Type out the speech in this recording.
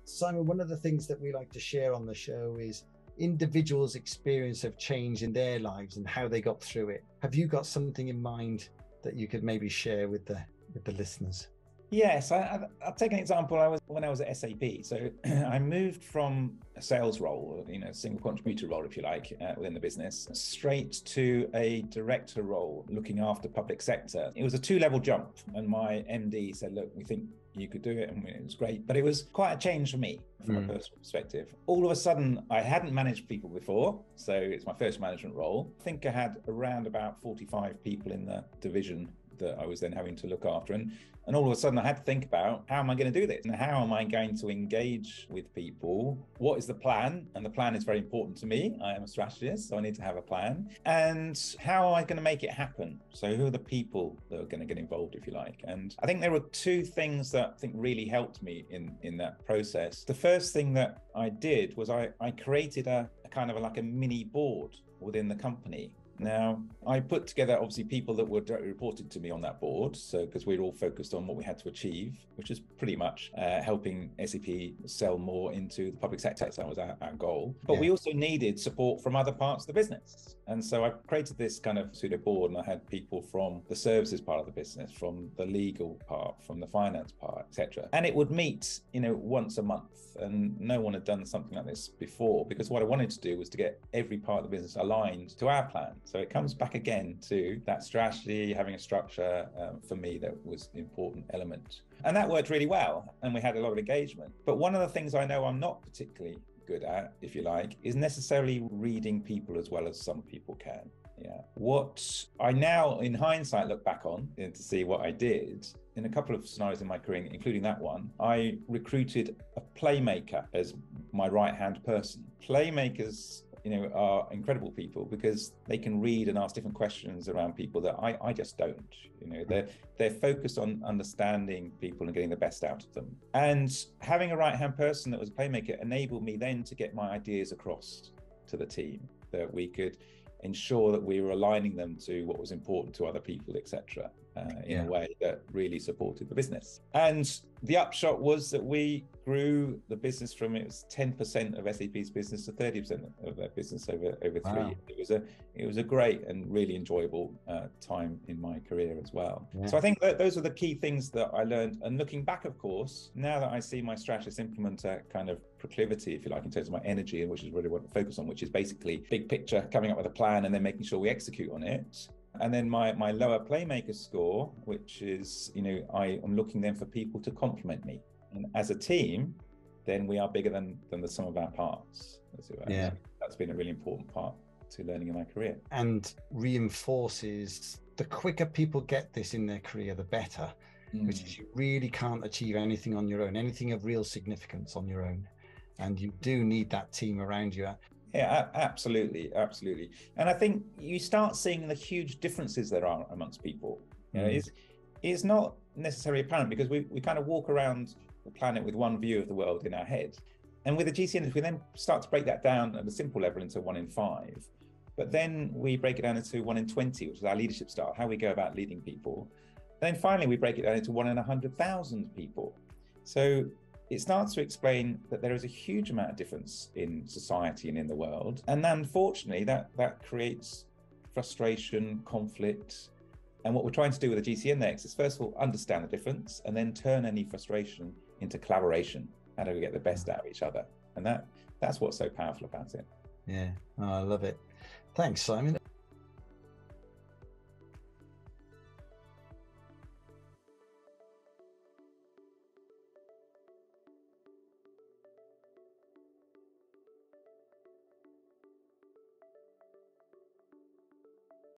Simon, one of the things that we like to share on the show is individuals' experience of change in their lives and how they got through it. Have you got something in mind that you could maybe share with the listeners? Yes, I'll take an example. When I was at SAP, so I moved from a sales role, single contributor role, if you like, within the business, straight to a director role, looking after public sector. It was a 2-level jump, and my MD said, "Look, we think you could do it," and it was great. But it was quite a change for me from a personal perspective. All of a sudden, I hadn't managed people before, so it's my first management role. I think I had around about 45 people in the division that I was then having to look after. And all of a sudden I had to think about, how am I going to do this? And how am I going to engage with people? What is the plan? And the plan is very important to me. I am a strategist, so I need to have a plan. And how am I going to make it happen? So who are the people that are going to get involved, if you like? And I think there were 2 things that I think really helped me in that process. The first thing that I did was I created a kind of like a mini board within the company. Now, I put together, obviously, people that were directly reported to me on that board. So, because we were all focused on what we had to achieve, which is pretty much helping SAP sell more into the public sector. So that was our goal. But we also needed support from other parts of the business. And so I created this kind of pseudo board, and I had people from the services part of the business, from the legal part, from the finance part, etc. And it would meet, once a month. And no one had done something like this before, because what I wanted to do was to get every part of the business aligned to our plan. So it comes back again to that strategy, having a structure. For me, that was an important element. And that worked really well. And we had a lot of engagement. But one of the things I know I'm not particularly good at, if you like, is necessarily reading people as well as some people can. What I now, in hindsight, look back on to see what I did in a couple of scenarios in my career, including that one, I recruited a playmaker as my right-hand person. Playmakers are incredible people because they can read and ask different questions around people that I just don't. They're focused on understanding people and getting the best out of them. And having a right-hand person that was a playmaker enabled me then to get my ideas across to the team, that we could ensure that we were aligning them to what was important to other people, etc., in a way that really supported the business. And the upshot was that we grew the business from, it was 10% of SAP's business to 30% of their business over 3 years. It was a great and really enjoyable time in my career as well. So I think that those are the key things that I learned. And looking back, of course, now that I see my strategist implementer kind of proclivity, if you like, in terms of my energy, and which is really what I focus on, which is basically big picture, coming up with a plan and then making sure we execute on it. And then my lower playmaker score, which is, I am looking then for people to complement me. And as a team, then we are bigger than the sum of our parts. That's been a really important part to learning in my career. And reinforces the quicker people get this in their career, the better, which is you really can't achieve anything on your own, anything of real significance on your own. And you do need that team around you. Yeah, absolutely. And I think you start seeing the huge differences there are amongst people. It's not necessarily apparent because we kind of walk around the planet with one view of the world in our head. And with the GCN, we then start to break that down at a simple level into 1 in 5. But then we break it down into 1 in 20, which is our leadership style, how we go about leading people. Then finally, we break it down into 1 in 100,000 people. So it starts to explain that there is a huge amount of difference in society and in the world. And unfortunately, that creates frustration, conflict. And what we're trying to do with the GCN next is, first of all, understand the difference and then turn any frustration into collaboration. How do we get the best out of each other? And that's what's so powerful about it. Yeah, I love it. Thanks, Simon.